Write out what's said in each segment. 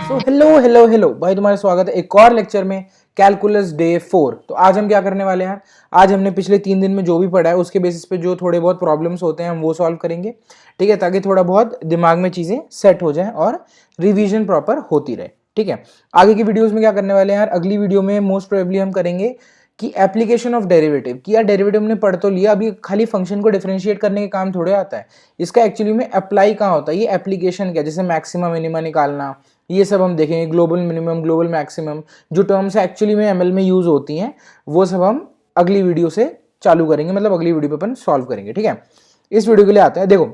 So hello भाई, तुम्हारा स्वागत है एक और लेक्चर में, कैलकुलस डे 4। तो आज हम क्या करने वाले हैं? आज हमने पिछले 3 दिन में जो भी पढ़ा है उसके बेसिस पे जो थोड़े बहुत प्रॉब्लम्स होते हैं हम वो सॉल्व करेंगे, ठीक है, ताकि थोड़ा बहुत दिमाग में चीज़ें सेट हो जाएं और रिवीजन प्रॉपर होती रहे, ठीक है। आगे की वीडियोज़ में क्या करने वाले हैं यार, अगली वीडियो में मोस्ट प्रोबेबली हम करेंगे कि एप्लीकेशन ऑफ डेरिवेटिव, कि यार डेरिवेटिव हमने पढ़ तो लिया, अभी खाली फंक्शन को डिफरेंशिएट करने के काम थोड़े आता है, इसका एक्चुअली में अप्लाई कहाँ होता है, ये एप्लीकेशन क्या, जैसे मैक्सिमम मिनिमा निकालना, ये सब हम देखेंगे, ग्लोबल मिनिमम, ग्लोबल मैक्सिमम, जो टर्म्स एक्चुअली में एमएल में यूज होती हैं वो सब हम अगली वीडियो से चालू करेंगे, मतलब अगली वीडियो पे अपन सॉल्व करेंगे, ठीक है। इस वीडियो के लिए आते हैं। देखो,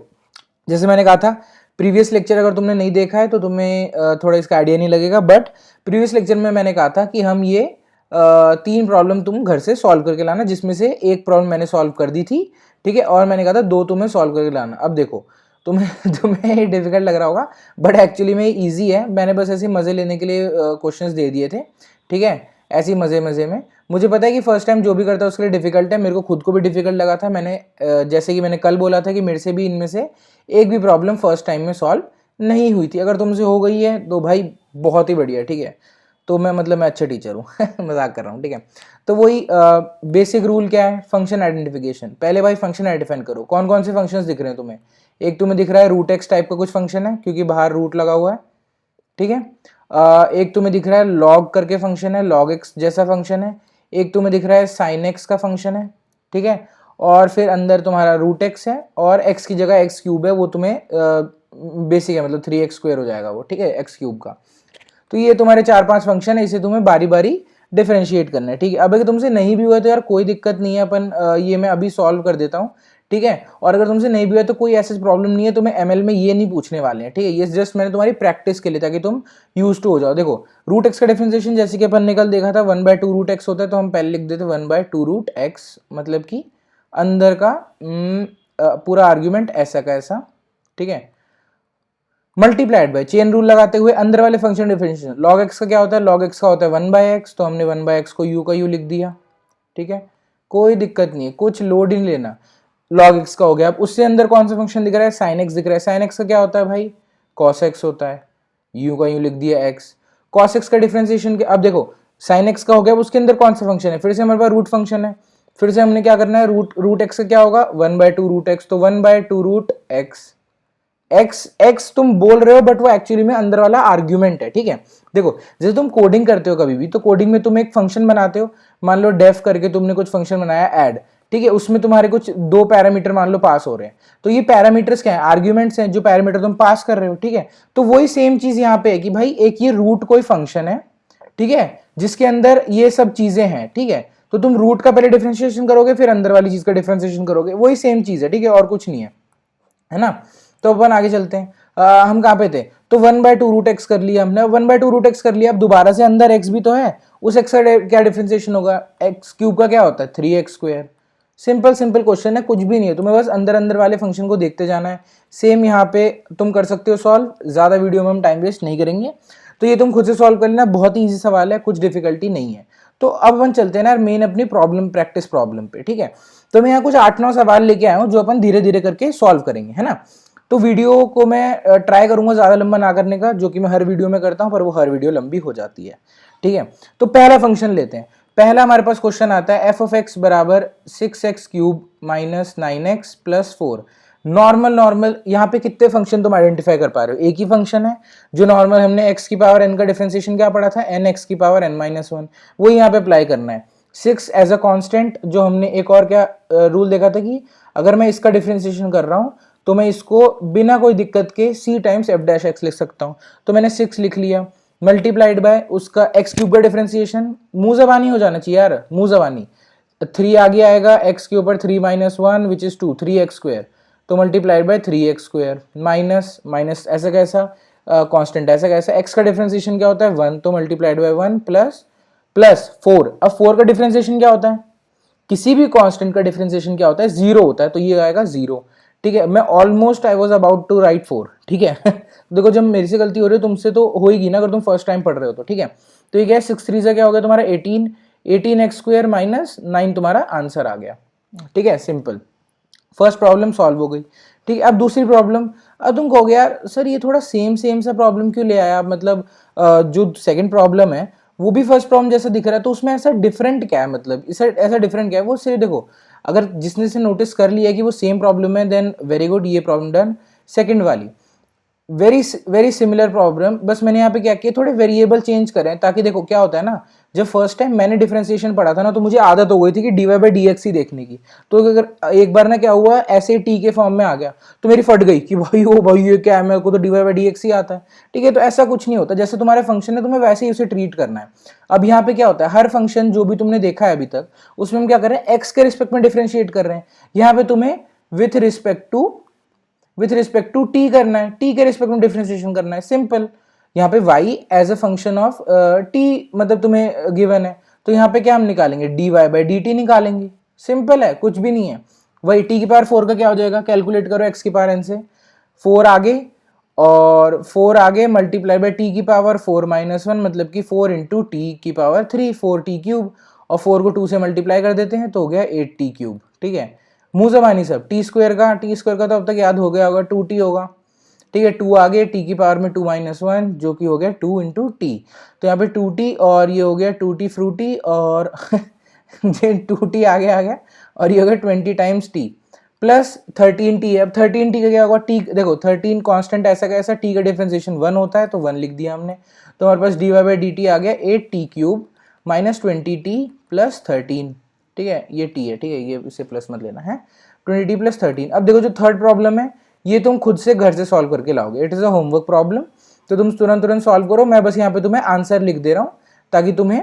जैसे मैंने कहा था, प्रीवियस लेक्चर अगर तुमने नहीं देखा है तो तुम्हें थोड़ा इसका आइडिया नहीं लगेगा, बट प्रीवियस लेक्चर में मैंने कहा था कि हम ये 3 प्रॉब्लम तुम घर से सॉल्व करके लाना, जिसमें से एक प्रॉब्लम मैंने सॉल्व कर दी थी, ठीक है, और मैंने कहा था 2 तुम्हें सॉल्व करके लाना। अब देखो, तुम्हें डिफिकल्ट लग रहा होगा, बट एक्चुअली में ईजी है, मैंने बस ऐसे मज़े लेने के लिए क्वेश्चंस दे दिए थे, ठीक है, ऐसी मज़े मज़े में। मुझे पता है कि फर्स्ट टाइम जो भी करता है उसके लिए डिफिकल्ट है, मेरे को खुद को भी डिफिकल्ट लगा था। मैंने जैसे कि मैंने कल बोला था कि मेरे से भी इनमें से एक भी प्रॉब्लम फर्स्ट टाइम में सॉल्व नहीं हुई थी। अगर तुमसे हो गई है तो भाई बहुत ही बढ़िया, ठीक है, तो मैं अच्छा टीचर हूँ मजाक कर रहा हूँ, ठीक है। तो वही बेसिक रूल क्या है, फंक्शन आइडेंटिफिकेशन। पहले भाई फंक्शन आइडेंटिफाई करो, कौन कौन से फंक्शंस दिख रहे हैं तुम्हें। एक तुम्हें दिख रहा है रूट एक्स टाइप का कुछ फंक्शन है, क्योंकि बाहर रूट लगा हुआ है, ठीक है। एक तुम्हें दिख रहा है लॉग करके फंक्शन है, लॉग एक्स जैसा फंक्शन है। एक तुम्हें दिख रहा है साइन एक्स का फंक्शन है, ठीक है। और फिर अंदर तुम्हारा रूट एक्स है, और एक्स की जगह एक्स क्यूब है, वो तुम्हें बेसिक है, मतलब 3x² हो जाएगा वो, ठीक है, एक्स क्यूब का। तो ये तुम्हारे 4-5 फंक्शन है, इसे तुम्हें बारी बारी डिफरेंशिएट करना है, ठीक है। अब अगर तुमसे नहीं भी हुआ तो यार कोई दिक्कत नहीं है, अपन ये मैं अभी सॉल्व कर देता हूँ, ठीक है। और अगर तुमसे नहीं भी हुआ तो कोई ऐसी प्रॉब्लम नहीं है, तुम्हें एमएल में ये नहीं पूछने वाले हैं, ठीक है, ये जस्ट मैंने तुम्हारी प्रैक्टिस के लिए, ताकि तुम यूज टू हो जाओ। देखो, रूट एक्स का डिफरेंशिएशन जैसे कि अपन ने कल देखा था 1/2 रूट एक्स होता है, तो हम पहले लिख देते 1/2 रूट एक्स, मतलब कि अंदर का पूरा आर्ग्यूमेंट ऐसा का ऐसा, ठीक है, मल्टीप्लाइड बाय चेन रूल लगाते हुए अंदर वाले फंक्शन डिफरेंशिएशन। लॉग एक्स का क्या होता है, लॉग एक्स का होता है 1/x, तो हमने 1/x को u का u लिख दिया, ठीक है, कोई दिक्कत नहीं है, कुछ लोड ही नहीं लेना। लॉग एक्स का हो गया। अब उससे अंदर कौन सा फंक्शन दिख रहा है, साइन एक्स दिख रहा है। साइन एक्स का क्या होता है भाई, कॉस एक्स होता है, u का u लिख दिया x। कॉस एक्स का डिफरेंशिएशन, अब देखो साइन एक्स का हो गया, उसके अंदर कौन सा फंक्शन है, फिर से हमारे पास रूट फंक्शन है, फिर से हमने क्या करना है, रूट एक्स का क्या होगा 1/2 रूट एक्स, तो 1/2 रूट एक्स। एक्स तुम बोल रहे हो, बट वो एक्चुअली में अंदर वाला आर्ग्यूमेंट है, ठीक है। देखो, जैसे तुम कोडिंग करते हो कभी भी, तो कोडिंग में तुम एक फंक्शन बनाते हो, मान लो डेफ करके तुमने कुछ फंक्शन बनाया ऐड, ठीक है, उसमें तुम्हारे कुछ 2 पैरामीटर मान लो पास हो रहे हैं, तो ये पैरामीटर्स क्या है, आर्ग्यूमेंट्स हैं, जो पैरामीटर तुम पास कर रहे हो, ठीक है। तो वही सेम चीज यहाँ पे है कि भाई एक ये रूट कोई फंक्शन है, ठीक है, जिसके अंदर ये सब चीजें हैं, ठीक है। तो तुम रूट का पहले डिफरेंशिएशन करोगे, फिर अंदर वाली चीज का डिफरेंशिएशन करोगे, वही सेम चीज है, ठीक है, और कुछ नहीं है ना। तो अपन आगे चलते हैं। हम कहाँ पे थे, तो 1/2 रूट एक्स कर लिया हमने, 1/2 रूट एक्स कर लिया। अब दोबारा से अंदर एक्स भी तो है, उस एक्स का क्या डिफरेंशिएशन होगा, एक्स क्यूब का क्या होता है 3x²। सिंपल सिंपल क्वेश्चन है, कुछ भी नहीं है, तुम्हें बस अंदर अंदर वाले फंक्शन को देखते जाना है। सेम यहाँ पे तुम कर सकते हो सॉल्व, ज्यादा वीडियो में हम टाइम वेस्ट नहीं करेंगे, तो ये तुम खुद से सॉल्व कर लेना, बहुत ही ईजी सवाल है, कुछ डिफिकल्टी नहीं है। तो अब अपन चलते हैं ना मेन अपनी प्रॉब्लम, प्रैक्टिस प्रॉब्लम पे, ठीक है। तो मैं यहाँ कुछ 8-9 सवाल लेके आया हूँ जो अपन धीरे धीरे करके सॉल्व करेंगे, है ना। तो वीडियो को मैं ट्राई करूंगा ज्यादा लंबा ना करने का, जो कि मैं हर वीडियो में करता हूं, पर वो हर वीडियो लंबी हो जाती है, ठीक है। तो पहला फंक्शन लेते हैं। पहला हमारे पास क्वेश्चन आता है एफ ऑफ एक्स बराबर 6x³ minus 9x plus 4। Normal यहाँ पे कितने फंक्शन तुम आइडेंटिफाई कर पा रहे हो, एक ही फंक्शन है जो नॉर्मल, हमने x की पावर n का डिफरेंशिएशन क्या पढ़ा था, nx की पावर n-1, वो यहाँ पे अप्लाई करना है। 6 एज अ कांस्टेंट, जो हमने एक और क्या रूल देखा था कि अगर मैं इसका डिफरेंशिएशन कर रहा हूं तो मैं इसको बिना कोई दिक्कत के c times f dash x लिख सकता हूं, तो मैंने 6 लिख लिया, मल्टीप्लाइड बाय उसका x क्यूब का डिफरेंशिएशन, मुंह जबानी हो जाना चाहिए यार, मुंह जबानी, 3 आगे आएगा, x के ऊपर 3 - 1 विच इज 2, 3x², तो multiplied by 3x² minus minus ऐसा कैसा कांस्टेंट ऐसा कैसा, x का डिफरेंशिएशन क्या होता है 1, तो मल्टीप्लाइड बाय 1 प्लस प्लस 4। अब 4 का डिफरेंशिएशन क्या होता है, किसी भी कांस्टेंट का डिफरेंशिएशन क्या होता है 0 होता है, तो ये आएगा 0, ठीक है। मैं almost I was about to write 4, ठीक है देखो, जब मेरे से गलती हो रही है तुमसे तो होगी ना, अगर तुम फर्स्ट टाइम पढ़ रहे हो तो, ठीक है। तो ये क्या है, 6 3 से क्या हो गया तुम्हारा 18, 18x² माइनस 9 तुम्हारा आंसर आ गया, ठीक है, सिंपल। फर्स्ट प्रॉब्लम सॉल्व हो गई, ठीक है। अब दूसरी प्रॉब्लम, अब तुम कहोगे यार सर ये थोड़ा सेम सेम सा प्रॉब्लम क्यों ले आया, मतलब जो सेकंड प्रॉब्लम है वो भी फर्स्ट प्रॉब्लम जैसा दिख रहा है, तो उसमें ऐसा डिफरेंट क्या है, मतलब इसे ऐसा डिफरेंट क्या है? वो सिर्फ देखो, अगर जिसने से नोटिस कर लिया कि वो सेम प्रॉब्लम है देन वेरी गुड, ये प्रॉब्लम डन। सेकंड वाली वेरी वेरी सिमिलर प्रॉब्लम, बस मैंने यहाँ पे क्या किया, थोड़े वेरिएबल चेंज करें, ताकि देखो क्या होता है ना, जब फर्स्ट टाइम मैंने डिफरेंशिएशन पढ़ा था ना, तो मुझे आदत हो गई थी कि dy बाई डी एक्स ही देखने की। तो अगर एक बार ना क्या हुआ, ऐसे टी के फॉर्म में आ गया तो मेरी फट गई कि भाई ओ भाई ये क्या है, मेरे को तो dy बाई डी एक्स ही आता है। ठीक है, तो ऐसा कुछ नहीं होता, जैसे तुम्हारे फंक्शन है तुम्हें वैसे ही उसे ट्रीट करना है। अब यहाँ पे क्या होता है, हर फंक्शन जो भी तुमने देखा है अभी तक, उसमें हम क्या कर रहे हैं, एक्स के रिस्पेक्ट में डिफरेंशिएट कर रहे हैं। यहाँ पे तुम्हें विथ रिस्पेक्ट टू टी करना है, टी के रिस्पेक्ट में डिफरेंशिएशन करना है, सिंपल। यहाँ पे y as a function of T मतलब तुम्हें गिवन है, तो यहाँ पे क्या हम निकालेंगे, dy बाई डी टी निकालेंगे, सिंपल है, कुछ भी नहीं है। वही t की पावर 4 का क्या हो जाएगा, कैलकुलेट करो x की पावर n से, 4 आगे और 4 आगे मल्टीप्लाई बाई टी की पावर 4 माइनस 1, मतलब कि 4 इंटू टी की पावर 3, 4t क्यूब, और 4 को 2 से मल्टीप्लाई कर देते हैं तो हो गया 8t क्यूब। ठीक है, मुंह जबानी सब, टी स्क्वायर का तो अब तक याद हो गया होगा, 2t होगा। ठीक है, 2 आगे टी की पावर में 2 माइनस 1 जो कि हो गया 2 इंटू टी, तो यहाँ पे 2t और ये हो गया 2t फ्रूटी और ये 2t आगे आ गया और ये हो गया 20 टाइम्स टी प्लस 13t। अब 13t का क्या होगा, टी देखो 13 कांस्टेंट ऐसा का ऐसा, टी का डिफरेंशिएशन 1 होता है तो 1 लिख दिया हमने, तो हमारे पास dy बाई डी टी आ गया 8t cube minus 20t plus 13। ठीक है, ये t है, ठीक है, ये इसे प्लस मत लेना है, 20t प्लस 13। अब देखो जो थर्ड प्रॉब्लम है ये तुम खुद से घर से सॉल्व करके लाओगे, it is a homework problem, तो तुम तुरंत सॉल्व करो, मैं बस यहाँ पे तुम्हें आंसर लिख दे रहा हूँ ताकि तुम्हें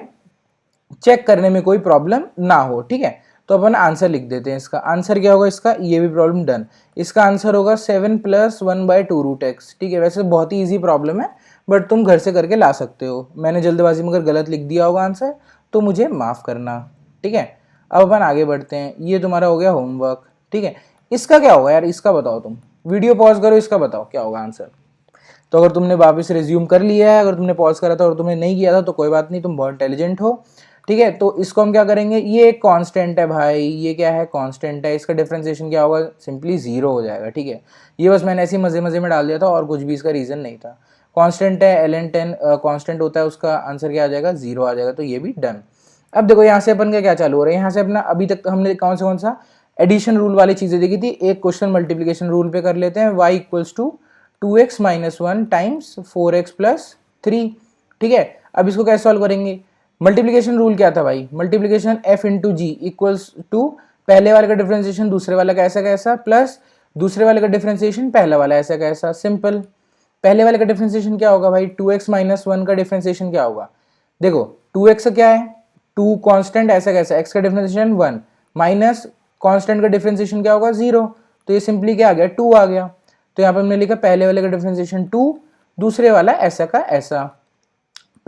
चेक करने में कोई प्रॉब्लम ना हो। ठीक है, तो अपन आंसर लिख देते हैं, इसका आंसर क्या होगा, इसका ये भी प्रॉब्लम डन, इसका आंसर होगा 7 प्लस 1 बाई 2 रूट एक्स। ठीक है, वैसे बहुत ही ईजी प्रॉब्लम है बट तुम घर से करके ला सकते हो, मैंने जल्दबाजी में अगर गलत लिख दिया होगा आंसर तो मुझे माफ़ करना। ठीक है, अब अपन आगे बढ़ते हैं, ये तुम्हारा हो गया होमवर्क। ठीक है, इसका क्या होगा यार, इसका बताओ, तुम वीडियो पॉज करो, इसका बताओ क्या होगा आंसर। तो अगर तुमने वापस रिज्यूम कर लिया है, अगर तुमने पॉज करा था और तुमने नहीं किया था तो कोई बात नहीं, तुम बहुत इंटेलिजेंट हो। ठीक है, तो इसको हम क्या करेंगे, ये एक कांस्टेंट है भाई, ये क्या है, कांस्टेंट है, इसका डिफरेंशिएशन क्या होगा, सिंपली 0 हो जाएगा। ठीक है, ये बस मैंने ऐसे ही मजे मजे में डाल दिया था और कुछ भी इसका रीज़न नहीं था। कांस्टेंट है, ln10 कांस्टेंट होता है, उसका आंसर क्या आ जाएगा, 0 आ जाएगा, तो ये भी डन। अब देखो यहाँ से अपन का क्या चालू हो रहा है, यहाँ से अपना अभी तक हमने कौन सा एडिशन रूल वाली चीज़ें देखी थी, एक क्वेश्चन मल्टीप्लीकेशन रूल पे कर लेते हैं, y equals to 2x minus 1 times 4x plus 3। ठीक है, अब इसको कैसे सॉल्व करेंगे, मल्टीप्लीकेशन रूल क्या था भाई, multiplication f into G equals to पहले वाले का डिफरेंशिएशन दूसरे वाला का ऐसा कैसा प्लस दूसरे वाले का डिफरेंशिएशन पहला वाला ऐसा कैसा, सिंपल। पहले वाले का डिफरेंशिएशन क्या होगा भाई, 2x माइनस 1 का डिफरेंशिएशन क्या होगा, देखो 2x क्या है, 2 कांस्टेंट ऐसा कैसा, x का डिफरेंशिएशन 1 माइनस कांस्टेंट का डिफरेंशिएशन क्या होगा 0, तो ये सिंपली क्या आ गया 2 आ गया। तो यहाँ पे हमने लिखा पहले वाले का डिफरेंशिएशन 2, दूसरे वाला ऐसा का ऐसा,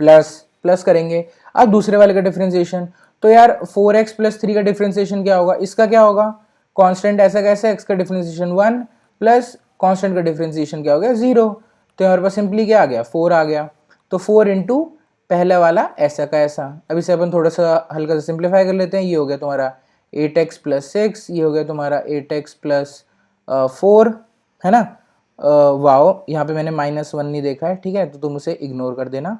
प्लस करेंगे। अब दूसरे वाले का डिफरेंशिएशन, तो यार 4x प्लस 3 का डिफरेंशिएशन क्या होगा, इसका क्या होगा, कांस्टेंट ऐसा कैसा, x का डिफरेंशिएशन 1 प्लस कांस्टेंट का डिफरेंशिएशन क्या हो गया 0, तो हमारे पास सिंपली क्या आ गया 4 आ गया, तो 4 इंटू पहला वाला ऐसा का ऐसा। अब इसे अपन थोड़ा सा हल्का सा सिंप्लीफाई कर लेते हैं, ये हो गया तुम्हारा 8x प्लस 6, ये हो गया तुम्हारा 8x प्लस 4, है ना। वाओ, यहाँ पे मैंने -1 नहीं देखा है, ठीक है, तो तुम उसे इग्नोर कर देना,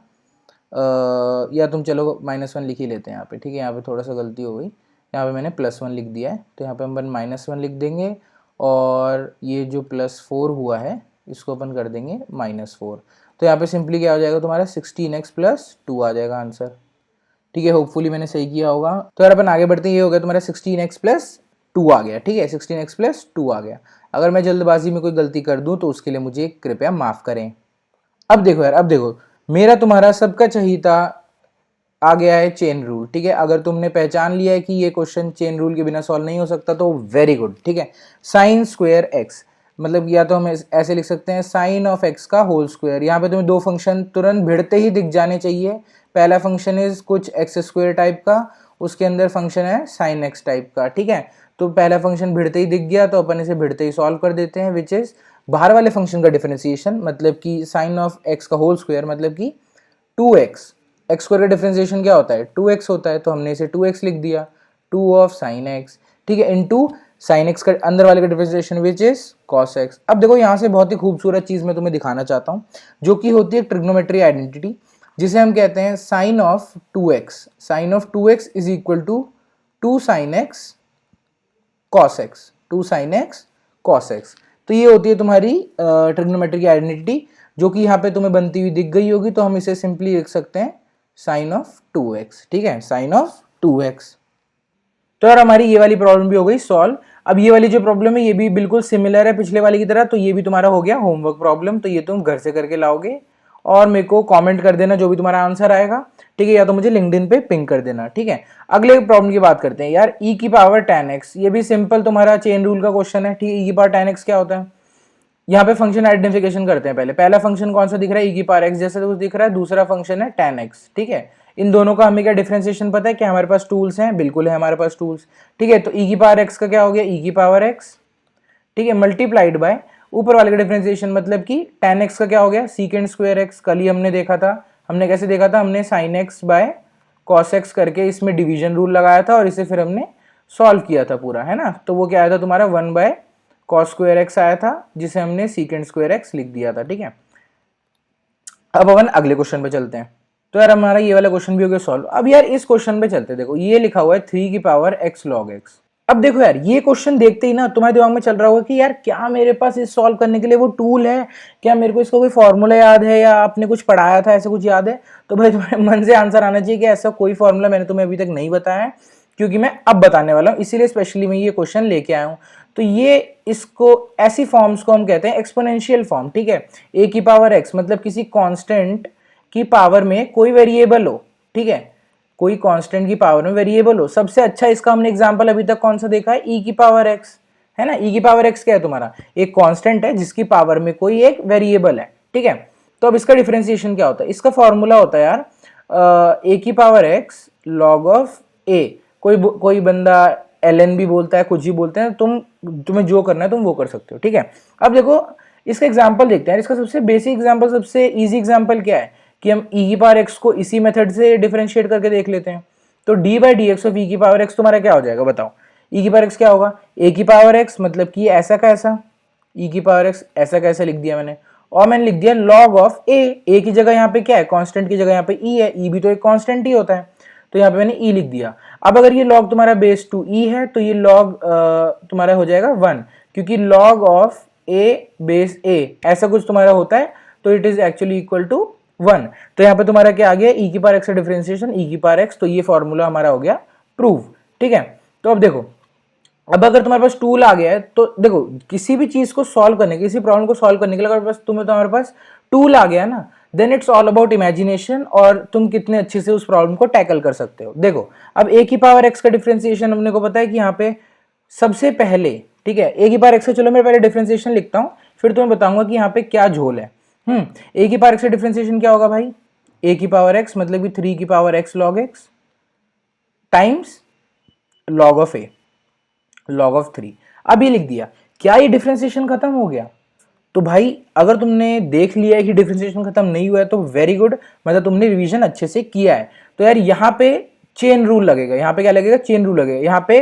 या तुम चलो -1 लिख ही लेते हैं यहाँ पे। ठीक है, यहाँ पे थोड़ा सा गलती हो गई, यहाँ पे मैंने +1 लिख दिया है, तो यहाँ पे अपन -1 लिख देंगे और ये जो +4 हुआ है इसको अपन कर देंगे -4, तो यहाँ पे सिंपली क्या हो जाएगा तुम्हारा 16x प्लस 2 आ जाएगा आंसर। ठीक है, होपफुली मैंने सही किया होगा। तो यार अपन आगे बढ़ते हैं, ये हो गया तुम्हारा 16x प्लस 2 आ गया। ठीक है, 16x प्लस 2 आ गया। अगर मैं जल्दबाजी में कोई गलती कर दूं तो उसके लिए मुझे कृपया माफ़ करें। अब देखो यार, अब देखो, मेरा तुम्हारा सबका चहीता आ गया है चेन रूल। ठीक है, अगर तुमने पहचान लिया है कि ये क्वेश्चन चेन रूल के बिना सॉल्व नहीं हो सकता तो वेरी गुड। ठीक है, साइन स्क्वायर एक्स, मतलब या तो हम ऐसे लिख सकते हैं साइन ऑफ एक्स का होल स्क्वायर। यहाँ पे तुम्हें दो फंक्शन तुरंत भिड़ते ही दिख जाने चाहिए। पहला फंक्शन इज कुछ एक्स स्क्वायर टाइप का, उसके अंदर फंक्शन है साइन एक्स टाइप का। ठीक है, तो पहला फंक्शन भिड़ते ही दिख गया तो अपन इसे भिड़ते ही सॉल्व कर देते हैं, विच इज बाहर वाले फंक्शन का डिफरेंशिएशन, मतलब कि साइन ऑफ एक्स का होल स्क्वायर मतलब कि 2x, एक्स स्क्वायर का डिफरेंशिएशन क्या होता है 2x होता है, तो हमने इसे 2x लिख दिया, 2 ऑफ साइन एक्स। ठीक है, इनटू साइन एक्स का अंदर वाले का differentiation which is cos x. अब देखो यहाँ से बहुत ही खूबसूरत चीज मैं तुम्हें दिखाना चाहता हूँ, जो कि होती है ट्रिग्नोमेट्री आइडेंटिटी, जिसे हम कहते हैं sine of 2x। Sine of 2x is equal to 2 sine x cos x, 2 sine x cos x. तो ये होती है तुम्हारी ट्रिग्नोमेट्री की आइडेंटिटी, जो कि यहाँ पे तुम्हें बनती हुई दिख गई होगी। तो हम इसे सिंपली लिख सकते हैं साइन ऑफ 2x, ठीक है, साइन ऑफ 2x। तो यार हमारी ये वाली प्रॉब्लम भी हो गई सॉल्व। अब ये वाली जो प्रॉब्लम है ये भी बिल्कुल सिमिलर है पिछले वाली की तरह, तो ये भी तुम्हारा हो गया होमवर्क प्रॉब्लम। तो ये तुम घर से करके लाओगे और मेरे को कमेंट कर देना जो भी तुम्हारा आंसर आएगा, ठीक है, या तो मुझे लिंक्डइन पे पिंग कर देना, ठीक है। अगले प्रॉब्लम की बात करते हैं यार, e की पावर tan x। ये भी सिंपल तुम्हारा चेन रूल का क्वेश्चन है, ठीक है। e की पावर tan x क्या होता है, यहाँ पे फंक्शन आइडेंटिफिकेशन करते हैं पहले। पहला फंक्शन कौन सा दिख रहा है, e की पावर x जैसा कुछ दिख रहा है। दूसरा फंक्शन है tan x, ठीक है। इन दोनों का हमें क्या डिफरेंशिएशन पता है, क्या हमारे पास टूल्स हैं, बिल्कुल है हमारे पास टूल्स, ठीक है। तो e की पावर x का क्या हो गया, e की पावर x, ठीक है, मल्टीप्लाइड बाय ऊपर वाले का डिफरेंशिएशन, मतलब कि tan x का क्या हो गया, सीकेंड स्क्वायर x। कल ही हमने देखा था, हमने कैसे देखा था, हमने sin x by cos x करके इसमें डिवीजन रूल लगाया था और इसे फिर हमने सॉल्व किया था पूरा, है ना। तो वो क्या आया था तुम्हारा 1 बाय cos स्क्वायर x आया था, जिसे हमने सीकेंड स्क्वायर x लिख दिया था, ठीक है। अब अपन अगले क्वेश्चन पे चलते हैं। तो यार हमारा ये वाला क्वेश्चन भी हो गया सॉल्व। अब यार इस क्वेश्चन पे चलते हैं। देखो ये लिखा हुआ है 3 की पावर x log x। अब देखो यार ये क्वेश्चन देखते ही ना तुम्हारे दिमाग में चल रहा होगा कि यार क्या मेरे पास इस सॉल्व करने के लिए वो टूल है, क्या मेरे को इसका कोई फॉर्मूला याद है, या आपने कुछ पढ़ाया था ऐसा कुछ याद है। तो भाई तुम्हारे मन से आंसर आना चाहिए कि ऐसा कोई फॉर्मूला मैंने तुम्हें अभी तक नहीं बताया है, क्योंकि मैं अब बताने वाला हूँ, इसीलिए स्पेशली मैं ये क्वेश्चन लेके आया हूँ। तो ये इसको ऐसी फॉर्म्स को हम कहते हैं एक्सपोनेंशियल फॉर्म, ठीक है। ए की पावर एक्स मतलब किसी कांस्टेंट की पावर में कोई वेरिएबल हो, ठीक है, कोई कांस्टेंट की पावर में वेरिएबल हो। सबसे अच्छा इसका हमने एग्जांपल अभी तक कौन सा देखा है, e की पावर x, है ना। e की पावर x क्या है तुम्हारा, एक कांस्टेंट है जिसकी पावर में कोई एक वेरिएबल है, ठीक है। तो अब इसका डिफरेंशिएशन क्या होता है, इसका फॉर्मूला होता है यार a की power x log of a। कोई बंदा ln भी बोलता है, कुछ भी बोलते हैं, तुम्हें जो करना है तुम वो कर सकते हो, ठीक है। अब देखो इसका एग्जाम्पल देखते हैं। इसका सबसे बेसिक एग्जाम्पल, सबसे ईजी एग्जाम्पल क्या है कि हम e की पावर x को इसी मेथड से डिफरेंशिएट करके देख लेते हैं। तो d by D x of e की पावर x तुम्हारा क्या हो जाएगा, बताओ। e की पावर x क्या होगा, a की पावर x मतलब कि ऐसा का ऐसा, e की पावर x ऐसा कैसा लिख दिया मैंने, और मैंने लिख दिया log ऑफ a की जगह यहाँ पे क्या है, कांस्टेंट की जगह यहाँ पे e है, e भी तो एक कांस्टेंट ही होता है, तो यहाँ पे मैंने e लिख दिया। अब अगर ये log तुम्हारा बेस 2e है तो ये log तुम्हारा हो जाएगा 1, क्योंकि log of a base a ऐसा कुछ तुम्हारा होता है, तो it is actually equal to 1। तो यहाँ पे तुम्हारा क्या आ गया, e की पावर x का डिफरेंशिएशन e की पावर x, तो ये फॉर्मूला हमारा हो गया प्रूव, ठीक है। तो अब देखो, अब अगर तुम्हारे पास टूल आ गया है तो देखो किसी भी चीज को सॉल्व करने के, किसी प्रॉब्लम को सॉल्व करने के लिए अगर बस तुम्हारे पास टूल आ गया ना, then it's all about imagination, और तुम कितने अच्छे से उस प्रॉब्लम को टैकल कर सकते हो। देखो अब a की पावर x का डिफरेंशिएशन हमने को पता है कि यहाँ पे सबसे पहले, ठीक है, a की पावर x का, चलो मैं पहले डिफरेंशिएशन लिखता हूँ, फिर तुम्हें बताऊंगा कि यहाँ पे क्या झोल है। a की पावर x का डिफरेंशिएशन क्या होगा भाई, a की पावर x मतलब कि 3 की power x log x times log of a, log of 3। अब ये लिख दिया, क्या ये डिफरेंशिएशन खत्म हो गया। तो भाई अगर तुमने देख लिया है कि डिफरेंशिएशन खत्म नहीं हुआ है तो वेरी गुड, मतलब तुमने रिवीजन अच्छे से किया है। तो यार यहाँ पे चेन रूल लगेगा, यहाँ पे क्या लगेगा, चेन रूल लगेगा। यहाँ पे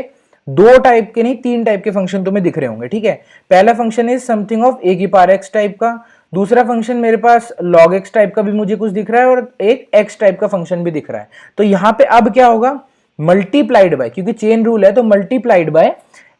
2 टाइप के नहीं 3 टाइप के फंक्शन तुम्हें दिख रहे होंगे, ठीक है। पहला function is something of a की पावर x टाइप का, दूसरा फंक्शन मेरे पास log x टाइप का भी मुझे कुछ दिख रहा है, और एक x टाइप का फंक्शन भी दिख रहा है। तो यहाँ पे अब क्या होगा, मल्टीप्लाइड बाय, क्योंकि चेन रूल है तो multiplied by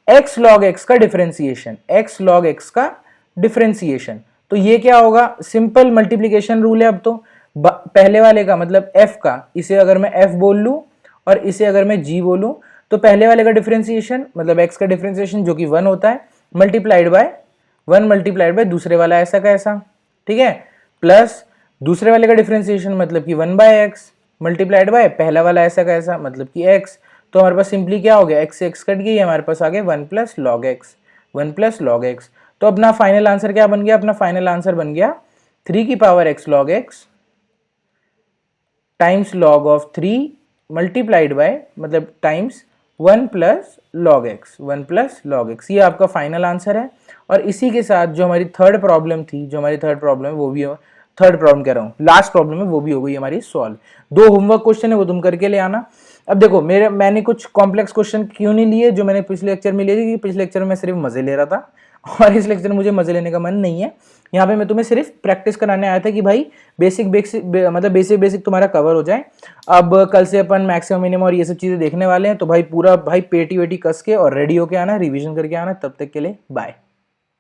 x log x का डिफरेंशिएशन, x log x का डिफरेंशिएशन। तो ये क्या होगा, सिंपल मल्टीप्लीकेशन रूल है। अब तो पहले वाले का मतलब f का, इसे अगर मैं f बोल लूं और इसे अगर मैं g बोलूं, तो पहले वाले का डिफरेंशिएशन मतलब x का डिफरेंशिएशन जो कि 1 होता है, मल्टीप्लाइड बाय 1 मल्टीप्लाइड बाय दूसरे वाला ऐसा का ऐसा, ठीक है, प्लस दूसरे वाले का डिफरेंशिएशन मतलब कि 1 बाय x मल्टीप्लाइड बाय पहला वाला ऐसा का ऐसा मतलब कि x। तो हमारे पास सिंपली क्या हो गया, x से x कट गई, हमारे पास आ गया 1 plus log x, 1 plus log x। तो अपना फाइनल आंसर क्या बन गया, अपना फाइनल आंसर बन गया 3 की power x log x times log of 3 multiplied by मतलब times 1 plus log x, 1 plus log x। ये आपका फाइनल आंसर है। और इसी के साथ जो हमारी थर्ड प्रॉब्लम थी, वो भी थर्ड प्रॉब्लम कह रहा हूँ, लास्ट प्रॉब्लम है, वो भी हो गई हमारी सॉल्व। 2 होमवर्क क्वेश्चन है वो तुम करके ले आना। अब देखो मैंने कुछ कॉम्प्लेक्स क्वेश्चन क्यों नहीं लिए जो मैंने पिछले लेक्चर में लिए थे, क्योंकि पिछले लेक्चर में मैं सिर्फ मजे ले रहा था और इस लेक्चर में मुझे मजे लेने का मन नहीं है। यहाँ पे मैं तुम्हें सिर्फ प्रैक्टिस कराने आया था कि भाई बेसिक तुम्हारा कवर हो जाए। अब कल से अपन मैक्सिमम मिनिमम और ये सब चीजें देखने वाले हैं, तो भाई पूरा भाई पेटी वेटी कस के और रेडी होके आना, रिवीजन करके आना। तब तक के लिए बाय।